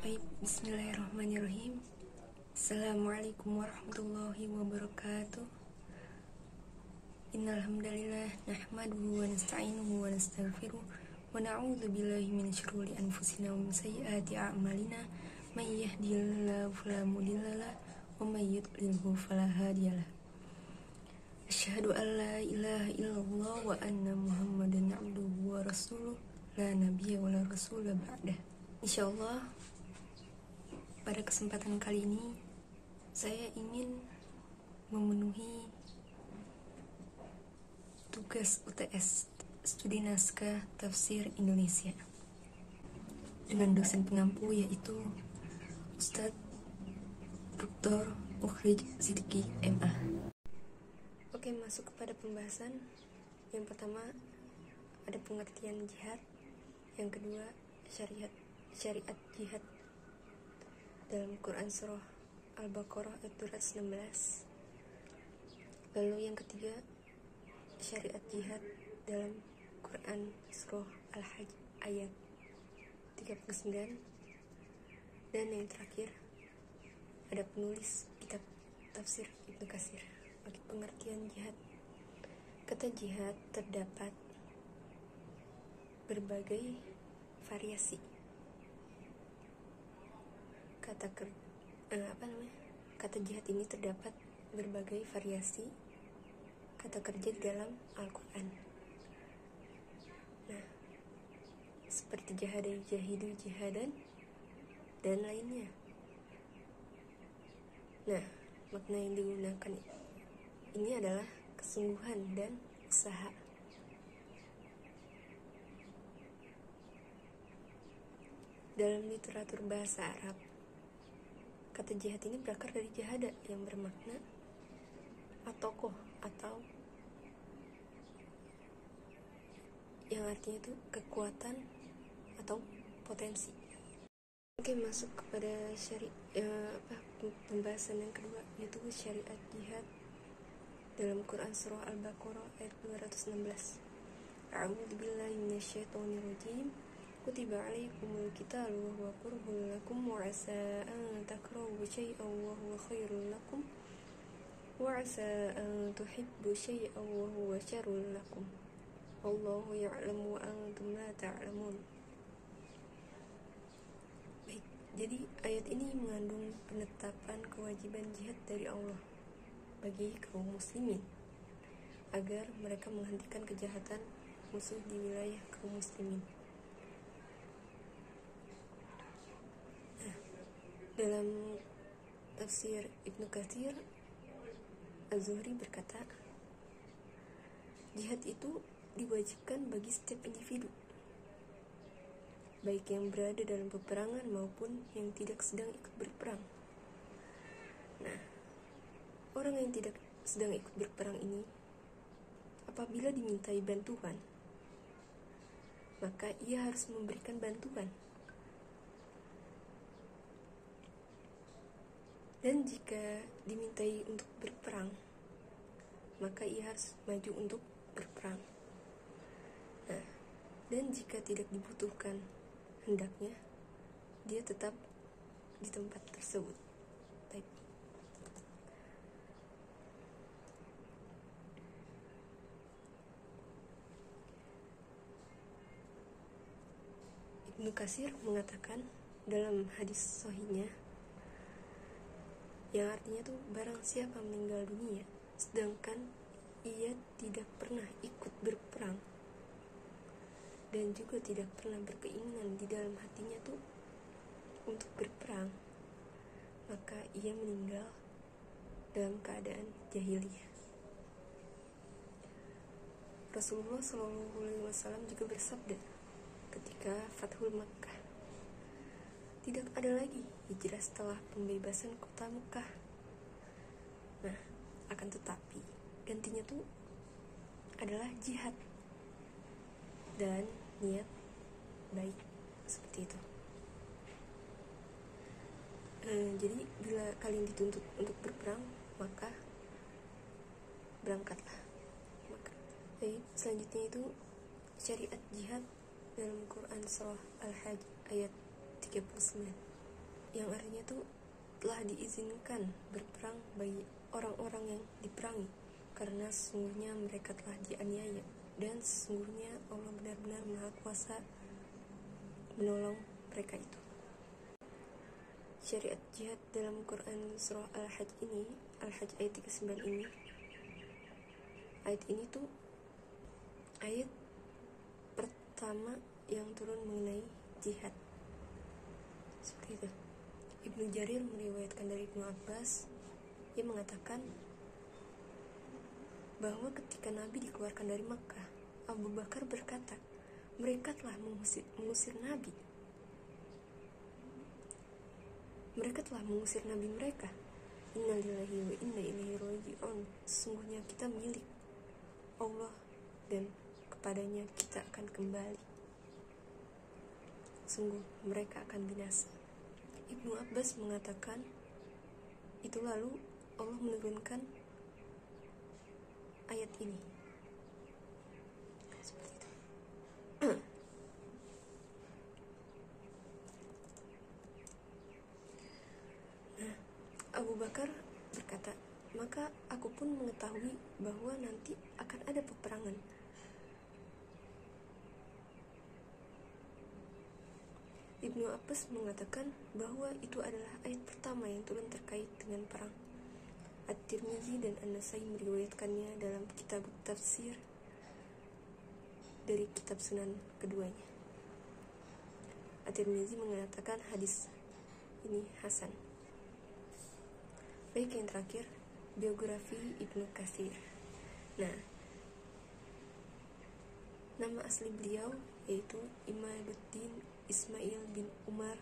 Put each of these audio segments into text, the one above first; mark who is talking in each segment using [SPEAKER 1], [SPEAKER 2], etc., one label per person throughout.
[SPEAKER 1] Baik, bismillahirrahmanirrahim. Assalamualaikum warahmatullahi wabarakatuh. Innal hamdalillah nahmaduhu wa nasta'inuhu wa nastaghfiruh wa na'udzu billahi min syururi anfusina wa min sayyiati a'malina. May yahdihillahu fala mudhillalah wa may yudlilhu fala hadiyalah. Asyhadu an la ilaha illallah wa anna Muhammadan abduhu wa rasuluh la nabiyya wa la rasula ba'dah. Insyaallah pada kesempatan kali ini saya ingin memenuhi tugas UTS Studi Naskah Tafsir Indonesia dengan dosen pengampu yaitu Ustadz Dr. Ukhrij Siddiqi MA. Oke, masuk kepada pembahasan. Yang pertama ada pengertian jihad, yang kedua syariat jihad dalam Quran Surah Al-Baqarah ayat 216. Lalu yang ketiga syariat jihad dalam Quran Surah Al-Hajj ayat 39. Dan yang terakhir ada penulis kitab tafsir Ibnu Katsir bagi pengertian jihad. Kata jihad terdapat berbagai variasi. Kata jihad ini terdapat berbagai variasi kata kerja di dalam Al-Quran. Nah, seperti jahada, jahidu, jihadan, dan lainnya. Nah, makna yang digunakan ini adalah kesungguhan dan usaha. Dalam literatur bahasa Arab, kata jihad ini berakar dari jahada yang bermakna atokoh atau yang artinya itu kekuatan atau potensi. Oke, masuk kepada pembahasan yang kedua, yaitu syariat jihad dalam Quran Surah Al-Baqarah ayat 216. A'udzubillahi minasyaitonirrajim. Kutiba alaikumul qitalu wa huwa kurhun lakum wa 'asa an takrahu syai'an wa huwa khairul lakum wa 'asa an tuhibbu syai'an wa huwa syarrul lakum. Wallahu ya'lamu wa antum la ta'lamun. Baik, jadi ayat ini mengandung penetapan kewajiban jihad dari Allah bagi kaum muslimin agar mereka menghentikan kejahatan musuh di wilayah kaum muslimin. Dalam tafsir Ibnu Katsir, Az-Zuhri berkata, jihad itu diwajibkan bagi setiap individu, baik yang berada dalam peperangan maupun yang tidak sedang ikut berperang. Nah, orang yang tidak sedang ikut berperang ini, apabila dimintai bantuan, maka ia harus memberikan bantuan. Dan jika dimintai untuk berperang, maka ia harus maju untuk berperang. Nah, dan jika tidak dibutuhkan, hendaknya dia tetap di tempat tersebut. Baik. Ibnu Katsir mengatakan dalam hadis sahihnya, yang artinya tuh barang siapa meninggal dunia sedangkan ia tidak pernah ikut berperang dan juga tidak pernah berkeinginan di dalam hatinya tuh untuk berperang, maka ia meninggal dalam keadaan jahiliyah. Rasulullah SAW juga bersabda ketika Fathul Makkah, tidak ada lagi hijrah setelah pembebasan kota Mekah. Nah, akan tetapi gantinya tuh adalah jihad dan niat baik, seperti itu. Jadi bila kalian dituntut untuk berperang, maka berangkatlah. Baik, selanjutnya itu syariat jihad dalam Quran Surah Al-Hajj ayat 39. yang artinya tuh telah diizinkan berperang bagi orang-orang yang diperangi, karena sesungguhnya mereka telah dianiaya, dan sesungguhnya Allah benar-benar maha kuasa menolong mereka itu. Syariat jihad dalam Quran surah Al-Hajj ini, Al-Hajj ayat 39 ini, ayat ini tuh ayat pertama yang turun mengenai jihad. Seperti itu. Ibnu Jarir meriwayatkan dari Ibnu Abbas, ia mengatakan bahwa ketika Nabi dikeluarkan dari Makkah, Abu Bakar berkata, mereka telah mengusir Nabi. Mereka telah mengusir Nabi mereka. Inna lillahi wa inna ilaihi raji'un. Sesungguhnya kita milik Allah dan kepadanya kita akan kembali. Sungguh mereka akan binasa. Ibnu Abbas mengatakan itu, lalu Allah menurunkan ayat ini. Seperti itu. Nah, Abu Bakar berkata, maka aku pun mengetahui bahwa nanti akan ada peperangan. Ibnu Abbas mengatakan bahwa itu adalah ayat pertama yang turun terkait dengan perang. At-Tirmizi dan An-Nasai meriwayatkannya dalam kitab tafsir dari kitab Sunan keduanya. At-Tirmizi mengatakan hadis ini hasan. Baik, yang terakhir, biografi Ibnu Katsir. Nah, nama asli beliau yaitu Imaduddin Ismail bin Umar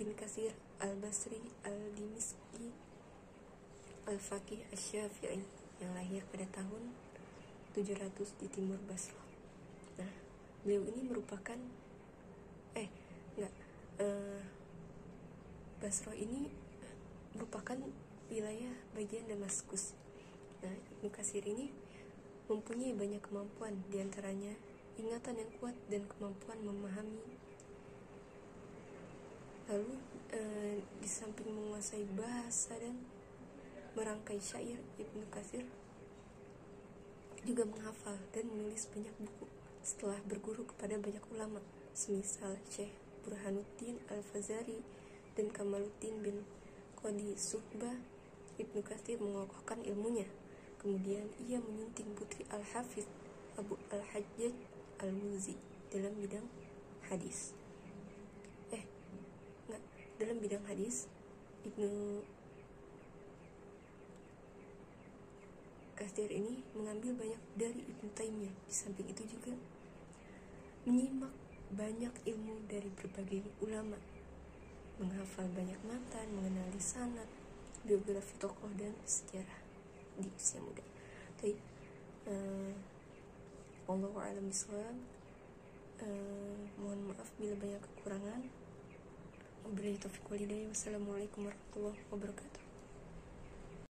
[SPEAKER 1] bin Katsir al-Basri al-Dimishqi al-Faqih asy-Syafi'i yang lahir pada tahun 700 di timur Basrah. Nah, beliau ini merupakan Basrah ini merupakan wilayah bagian Damaskus. Nah, Ibnu Katsir ini mempunyai banyak kemampuan, diantaranya ingatan yang kuat dan kemampuan memahami. Lalu di samping menguasai bahasa dan merangkai syair, Ibnu Katsir juga menghafal dan menulis banyak buku setelah berguru kepada banyak ulama, semisal Syekh Burhanuddin Al-Fazari dan Kamaluddin bin Qadi Suhbah. Ibnu Katsir mengokohkan ilmunya. Kemudian ia menyunting putri Al-Hafidz Abu Al-Hajjaj Al-Muzi dalam bidang hadis. Dalam bidang hadis, Ibnu Katsir ini mengambil banyak dari Ibnu Taimiyah. Di samping itu juga menyimak banyak ilmu dari berbagai ulama, menghafal banyak matan, mengenali sanad, biografi tokoh dan sejarah di usia muda. Jadi, Wallahu a'lam bishawab. Mohon maaf bila banyak kekurangan. Wabillahi taufiq wal hidayah. Wassalamualaikum warahmatullahi wabarakatuh.